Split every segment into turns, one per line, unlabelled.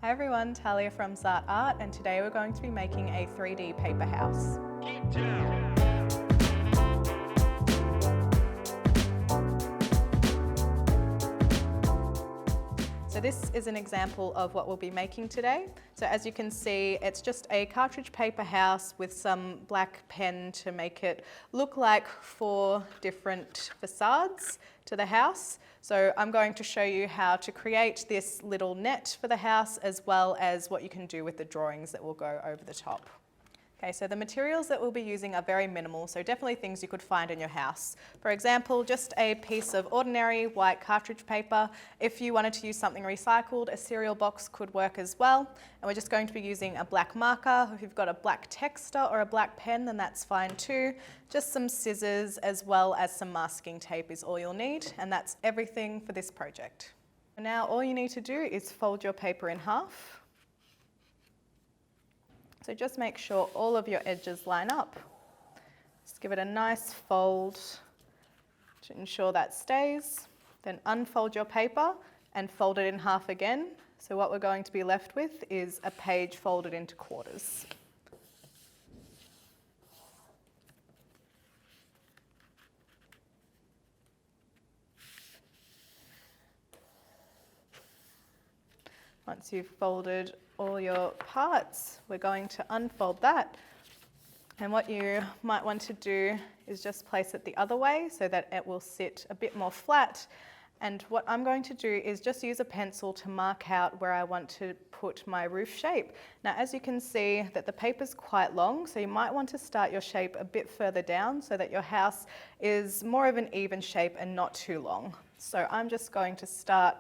Hi everyone, Talia from Zart Art, and today we're going to be making a 3D paper house. So this is an example of what we'll be making today. So as you can see, it's just a cartridge paper house with some black pen to make it look like 4 different facades to the house. So I'm going to show you how to create this little net for the house, as well as what you can do with the drawings that will go over the top. Okay, so the materials that we'll be using are very minimal, so definitely things you could find in your house. For example, just a piece of ordinary white cartridge paper. If you wanted to use something recycled, a cereal box could work as well. And we're just going to be using a black marker. If you've got a black texter or a black pen, then that's fine too. Just some scissors as well as some masking tape is all you'll need, and that's everything for this project. Now all you need to do is fold your paper in half. So just make sure all of your edges line up. Just give it a nice fold to ensure that stays. Then unfold your paper and fold it in half again. So what we're going to be left with is a page folded into quarters. Once you've folded all your parts, we're going to unfold that. And what you might want to do is just place it the other way so that it will sit a bit more flat. And what I'm going to do is just use a pencil to mark out where I want to put my roof shape. Now, as you can see that the paper's quite long, so you might want to start your shape a bit further down so that your house is more of an even shape and not too long. So I'm just going to start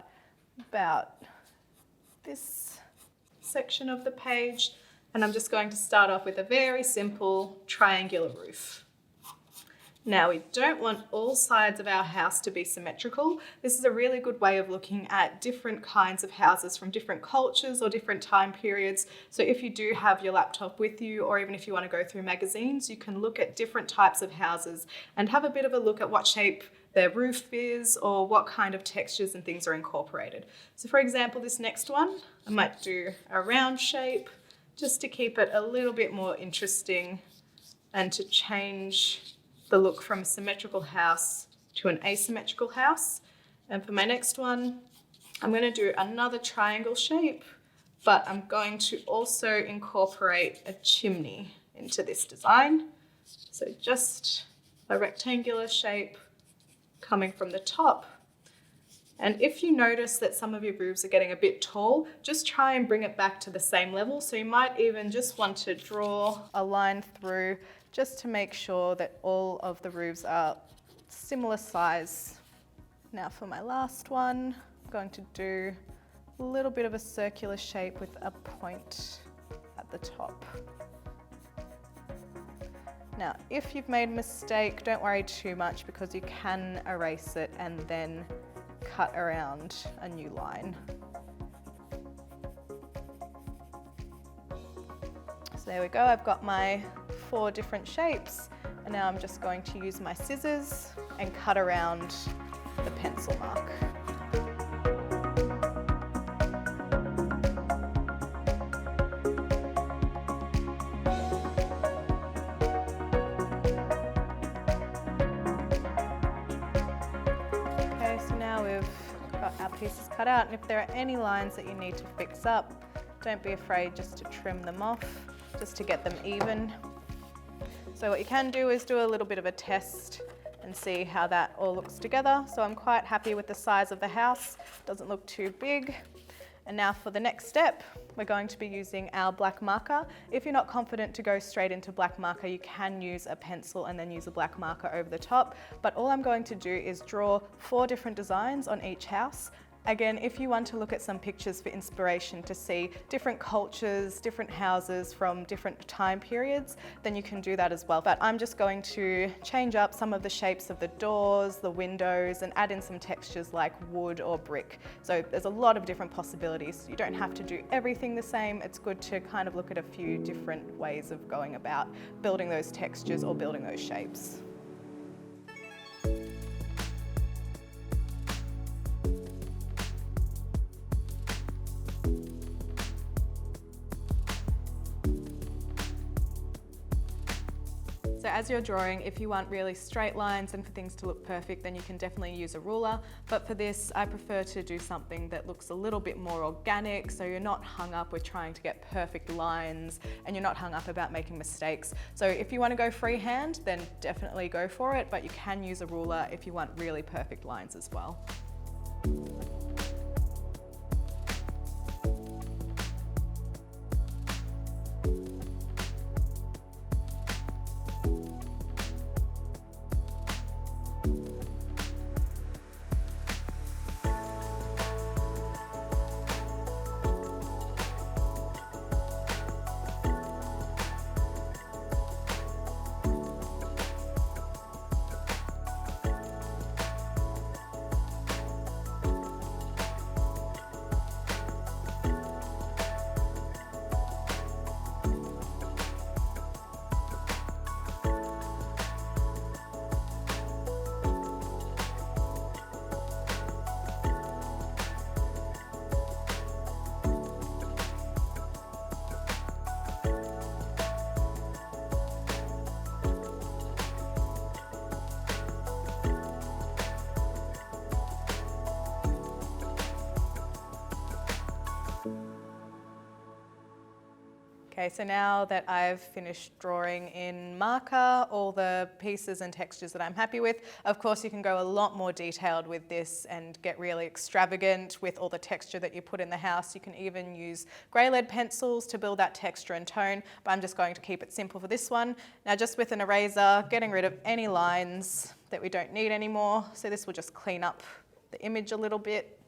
about this section of the page, and I'm just going to start off with a very simple triangular roof. Now, we don't want all sides of our house to be symmetrical. This is a really good way of looking at different kinds of houses from different cultures or different time periods. So if you do have your laptop with you, or even if you want to go through magazines, you can look at different types of houses and have a bit of a look at what shape their roof is or what kind of textures and things are incorporated. So for example, this next one, I might do a round shape just to keep it a little bit more interesting and to change the look from a symmetrical house to an asymmetrical house. And for my next one, I'm going to do another triangle shape, but I'm going to also incorporate a chimney into this design. So just a rectangular shape coming from the top. And if you notice that some of your roofs are getting a bit tall, just try and bring it back to the same level. So you might even just want to draw a line through just to make sure that all of the roofs are similar size. Now for my last one, I'm going to do a little bit of a circular shape with a point at the top. Now, if you've made a mistake, don't worry too much because you can erase it and then cut around a new line. So there we go, I've got my 4 different shapes, and now I'm just going to use my scissors and cut around the pencil mark. Our pieces cut out, and if there are any lines that you need to fix up, don't be afraid just to trim them off, just to get them even. So what you can do is do a little bit of a test and see how that all looks together. So I'm quite happy with the size of the house, doesn't look too big. And now for the next step, we're going to be using our black marker. If you're not confident to go straight into black marker, you can use a pencil and then use a black marker over the top. But all I'm going to do is draw 4 different designs on each house. Again, if you want to look at some pictures for inspiration to see different cultures, different houses from different time periods, then you can do that as well. But I'm just going to change up some of the shapes of the doors, the windows, and add in some textures like wood or brick. So there's a lot of different possibilities. You don't have to do everything the same. It's good to kind of look at a few different ways of going about building those textures or building those shapes. So as you're drawing, if you want really straight lines and for things to look perfect, then you can definitely use a ruler. But for this, I prefer to do something that looks a little bit more organic, so you're not hung up with trying to get perfect lines and you're not hung up about making mistakes. So if you want to go freehand, then definitely go for it, but you can use a ruler if you want really perfect lines as well. Okay, so now that I've finished drawing in marker all the pieces and textures that I'm happy with, of course you can go a lot more detailed with this and get really extravagant with all the texture that you put in the house. You can even use grey lead pencils to build that texture and tone, but I'm just going to keep it simple for this one. Now just with an eraser, getting rid of any lines that we don't need anymore. So this will just clean up the image a little bit.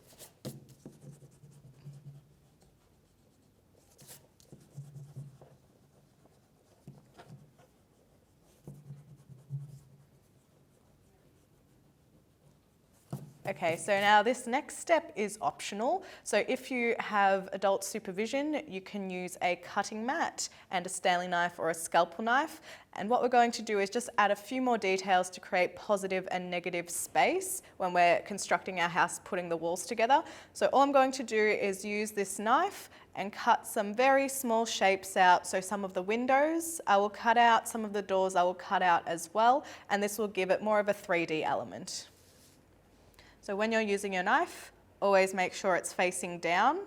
Okay, so now this next step is optional. So if you have adult supervision, you can use a cutting mat and a Stanley knife or a scalpel knife. And what we're going to do is just add a few more details to create positive and negative space when we're constructing our house, putting the walls together. So all I'm going to do is use this knife and cut some very small shapes out. So some of the windows I will cut out, some of the doors I will cut out as well, and this will give it more of a 3D element. So when you're using your knife, always make sure it's facing down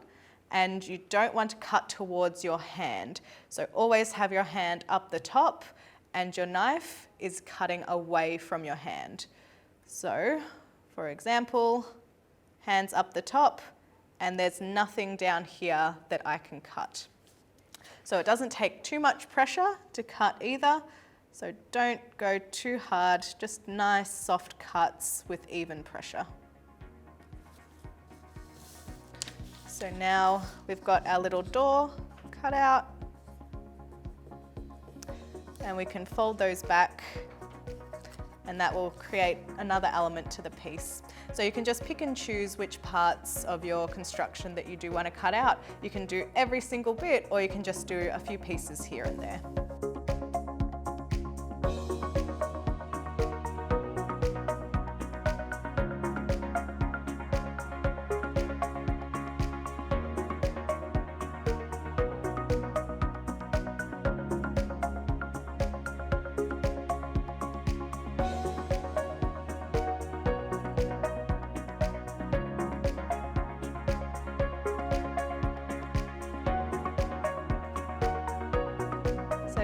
and you don't want to cut towards your hand. So always have your hand up the top and your knife is cutting away from your hand. So, for example, hands up the top and there's nothing down here that I can cut. So it doesn't take too much pressure to cut either. So don't go too hard, just nice soft cuts with even pressure. So now we've got our little door cut out and we can fold those back and that will create another element to the piece. So you can just pick and choose which parts of your construction that you do want to cut out. You can do every single bit or you can just do a few pieces here and there.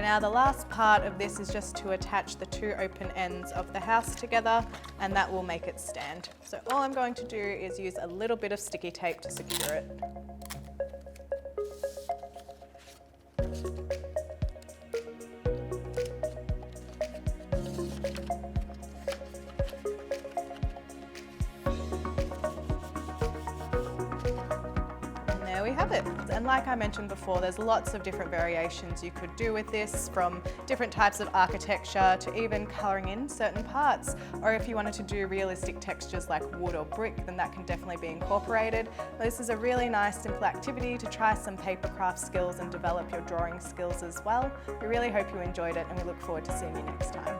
So now the last part of this is just to attach the two open ends of the house together and that will make it stand. So all I'm going to do is use a little bit of sticky tape to secure it. There we have it. And like I mentioned before, there's lots of different variations you could do with this, from different types of architecture to even colouring in certain parts. Or if you wanted to do realistic textures like wood or brick, then that can definitely be incorporated. But this is a really nice simple activity to try some paper craft skills and develop your drawing skills as well. We really hope you enjoyed it and we look forward to seeing you next time.